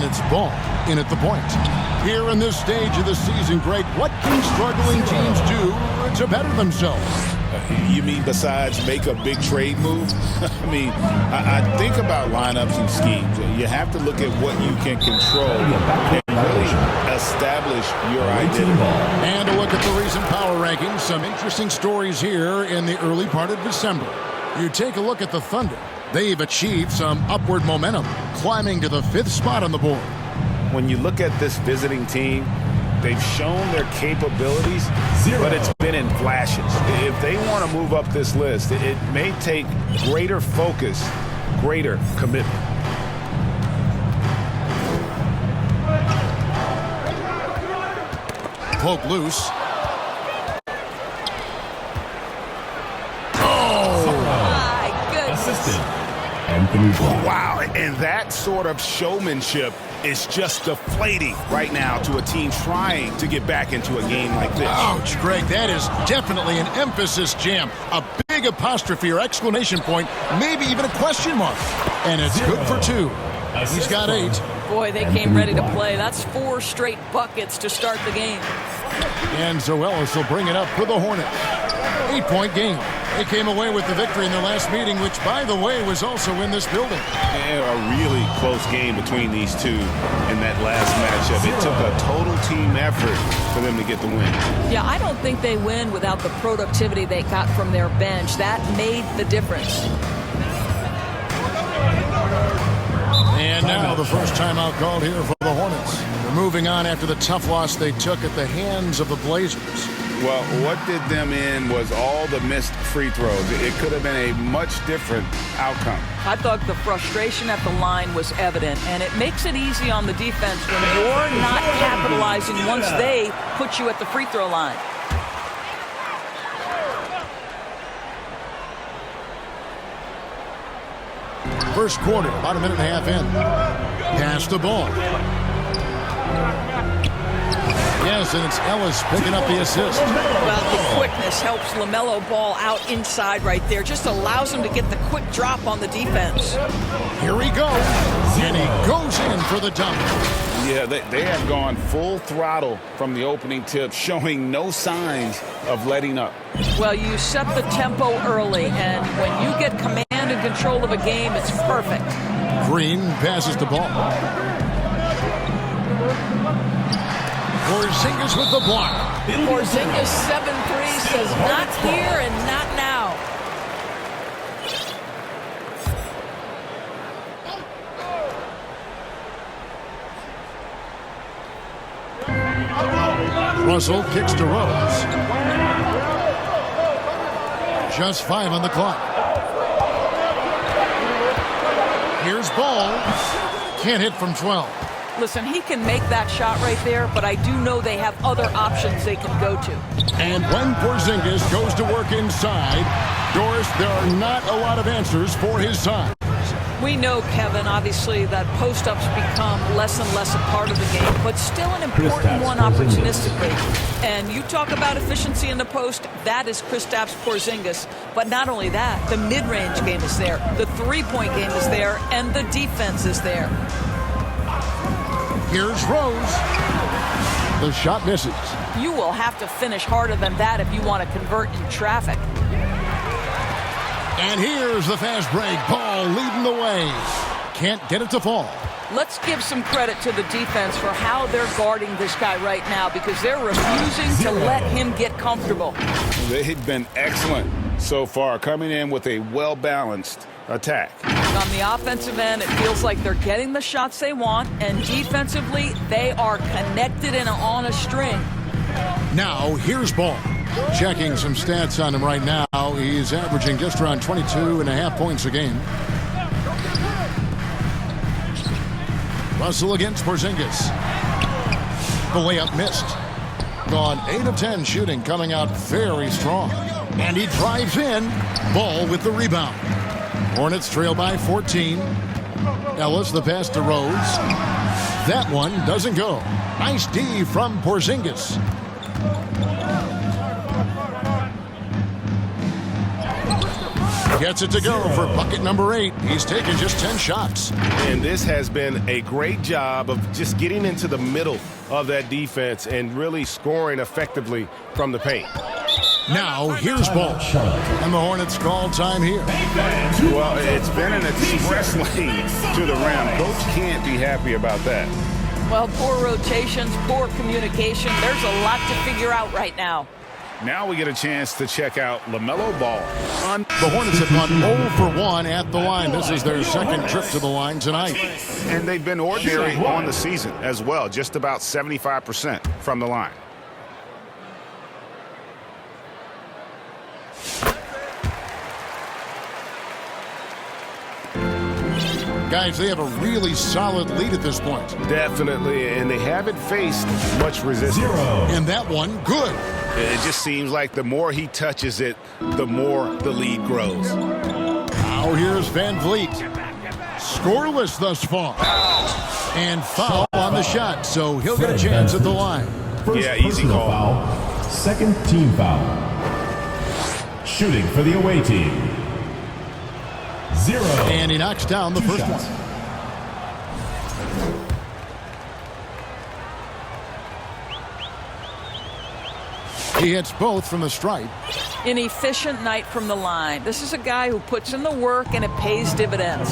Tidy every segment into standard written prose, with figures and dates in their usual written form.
it's Ball in at the point. Here in this stage of the season, Greg, what can struggling teams do to better themselves? You mean besides make a big trade move? I think about lineups and schemes. You have to look at what you can control and really establish your identity. And a look at the recent power rankings. Some interesting stories here in the early part of December. You take a look at the Thunder. They've achieved some upward momentum, climbing to the 5th spot on the board. When you look at this visiting team, they've shown their capabilities, but it's been in flashes. If they want to move up this list, it may take greater focus, greater commitment. Poke loose. Assistant, Anthony Ball. Wow, and that sort of showmanship is just deflating right now to a team trying to get back into a game like this. Ouch, Greg, that is definitely an emphasis jam. A big apostrophe or exclamation point, maybe even a question mark. And it's good for 2. He's got 8. Boy, they came ready to play. That's 4 straight buckets to start the game. And Zoelis will bring it up for the Hornets. 8-point game. They came away with the victory in their last meeting, which, by the way, was also in this building. And a really close game between these two in that last matchup. It took a total team effort for them to get the win. Yeah, I don't think they win without the productivity they got from their bench. That made the difference. And now the first timeout called here for the Hornets. They're moving on after the tough loss they took at the hands of the Blazers. Well, what did them in was all the missed free throws. It could have been a much different outcome. I thought the frustration at the line was evident, and it makes it easy on the defense when you're not capitalizing once they put you at the free throw line. First quarter, about a minute and a half in. Pass the ball. Yes, and it's Ellis picking up the assist. Well, the quickness helps LaMelo Ball out inside right there. Just allows him to get the quick drop on the defense. Here he goes. And he goes in for the dunk. Yeah, they have gone full throttle from the opening tip, showing no signs of letting up. Well, you set the tempo early, and when you get command and control of a game, it's perfect. Green passes the ball. Porzingis with the block. Porzingis 7-3 says not here and not now. Russell kicks to Rose. Just 5 on the clock. Here's Ball. Can't hit from 12. Listen, he can make that shot right there, but I do know they have other options they can go to. And when Porzingis goes to work inside, Doris, there are not a lot of answers for his side. We know, Kevin, obviously, that post-ups become less and less a part of the game, but still an important one opportunistically. And you talk about efficiency in the post, that is Kristaps Porzingis. But not only that, the mid-range game is there, the three-point game is there, and the defense is there. Here's Rose. The shot misses. You will have to finish harder than that if you want to convert in traffic. And here's the fast break. Ball leading the way. Can't get it to fall. Let's give some credit to the defense for how they're guarding this guy right now, because they're refusing to let him get comfortable. They've been excellent so far, coming in with a well-balanced attack. On the offensive end, it feels like they're getting the shots they want, and defensively, they are connected and on a string. Now, here's Ball. Checking some stats on him right now. He's averaging just around 22.5 points a game. Russell against Porzingis. The layup missed. Gone 8 of 10 shooting, coming out very strong. And he drives in. Ball with the rebound. Hornets trail by 14. Ellis, the pass to Rose. That one doesn't go. Nice D from Porzingis. Gets it to go for bucket number 8. He's taken just 10 shots. And this has been a great job of just getting into the middle of that defense and really scoring effectively from the paint. Now, here's Ball. And the Hornets call time here. Well, it's been an express lane to the rim. Coach can't be happy about that. Well, poor rotations, poor communication. There's a lot to figure out right now. Now we get a chance to check out LaMelo Ball. The Hornets have gone 0 for 1 at the line. This is their second trip to the line tonight. And they've been ordinary on the season as well, just about 75% from the line. Guys, they have a really solid lead at this point. Definitely, and they haven't faced much resistance. And that one, good. It just seems like the more he touches it, the more the lead grows. Now here's Van Vliet. Scoreless thus far. And foul on the shot, so he'll get a chance at the line. Yeah, easy call. Foul. Second team foul. Shooting for the away team. 0. And he knocks down the first one. He hits both from the stripe. An efficient night from the line. This is a guy who puts in the work and it pays dividends.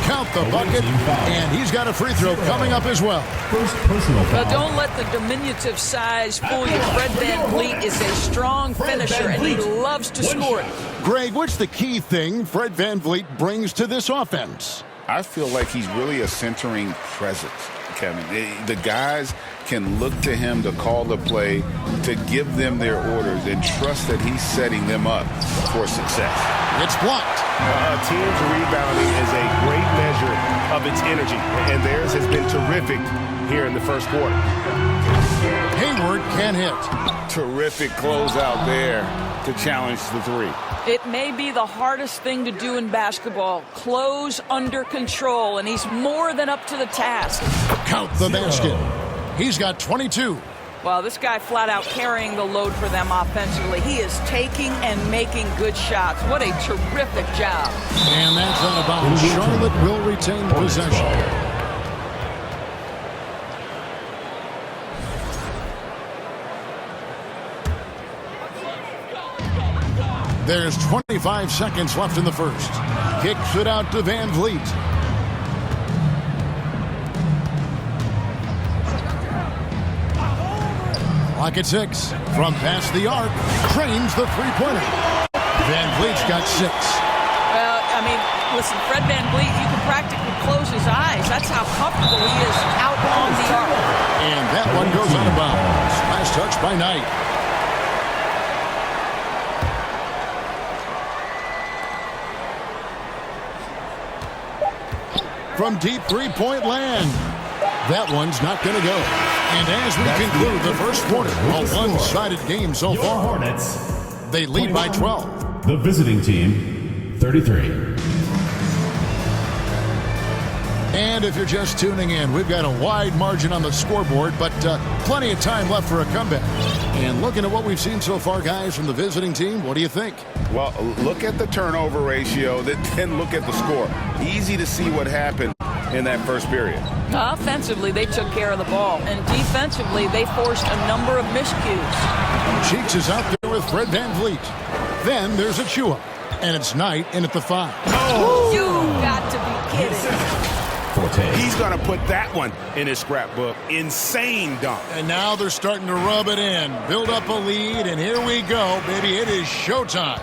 Count the bucket, and he's got a free throw coming up as well. First personal foul. But don't let the diminutive size fool you. Fred VanVleet is a strong finisher, and he loves to score it. Greg, what's the key thing Fred VanVleet brings to this offense? I feel like he's really a centering presence, Kevin. The guys can look to him to call the play, to give them their orders, and trust that he's setting them up for success. It's blocked. A team's rebounding is a great measure of its energy, and theirs has been terrific here in the first quarter. Hayward can hit. Terrific closeout there to challenge the three. It may be the hardest thing to do in basketball. Close under control, and he's more than up to the task. Count the basket. He's got 22. Well, this guy flat out carrying the load for them offensively. He is taking and making good shots. What a terrific job. And that's out of bounds. Charlotte will retain possession. There's 25 seconds left in the first. Kicks it out to Van Vliet. Clock at 6. From past the arc, trains the three-pointer. Van Vliet's got 6. Well, I mean, listen, Fred VanVleet, you can practically close his eyes. That's how comfortable he is out on the arc. And that one goes out of bounds. Last touch by Knight. From deep three-point land. That one's not going to go. And as we conclude the first quarter, a one-sided game so far. Hornets. They lead by 12. The visiting team, 33. And if you're just tuning in, we've got a wide margin on the scoreboard, but plenty of time left for a comeback. And looking at what we've seen so far, guys, from the visiting team, what do you think? Well, look at the turnover ratio, then look at the score. Easy to see what happened in that first period. Offensively, they took care of the ball. And defensively, they forced a number of miscues. Cheeks is out there with Fred VanVleet. Then there's Achua. And it's Knight in at the 5. Oh. You got to be kidding. He's going to put that one in his scrapbook. Insane dunk. And now they're starting to rub it in. Build up a lead, and here we go, baby. It is showtime.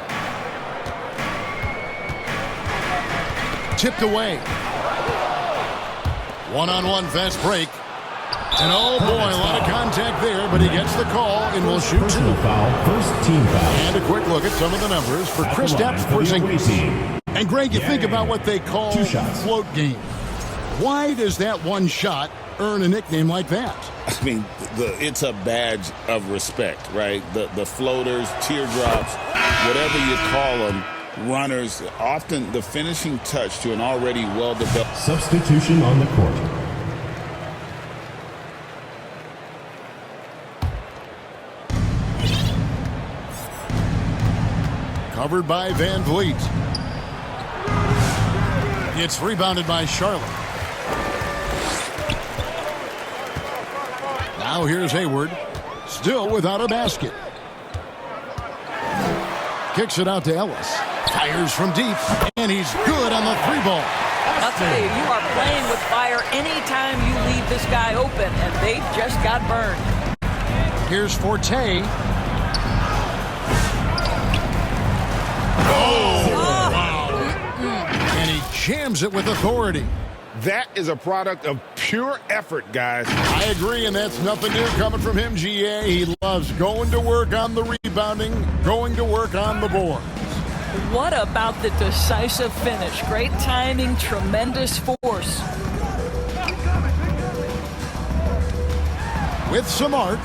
Tipped away. One-on-one fast break. And oh boy, a lot of contact there, but he gets the call and will shoot 2. Foul, first team foul. And a quick look at some of the numbers for Kristaps Porzingis. And Greg, you think about what they call float game. Why does that one shot earn a nickname like that? I mean, it's a badge of respect, right? The floaters, teardrops, whatever you call them, runners, often the finishing touch to an already well-developed. Substitution on the court. Covered by Van Vliet. It's rebounded by Charlotte. Now here's Hayward. Still without a basket. Kicks it out to Ellis. Fires from deep. And he's good on the three ball. I'll tell you, you are playing with fire anytime you leave this guy open, and they just got burned. Here's Forte. And he jams it with authority. That is a product of pure effort, guys. I agree, and that's nothing new coming from him, GA. He loves going to work on the rebounding, going to work on the board. What about the decisive finish? Great timing, tremendous force. With some arc,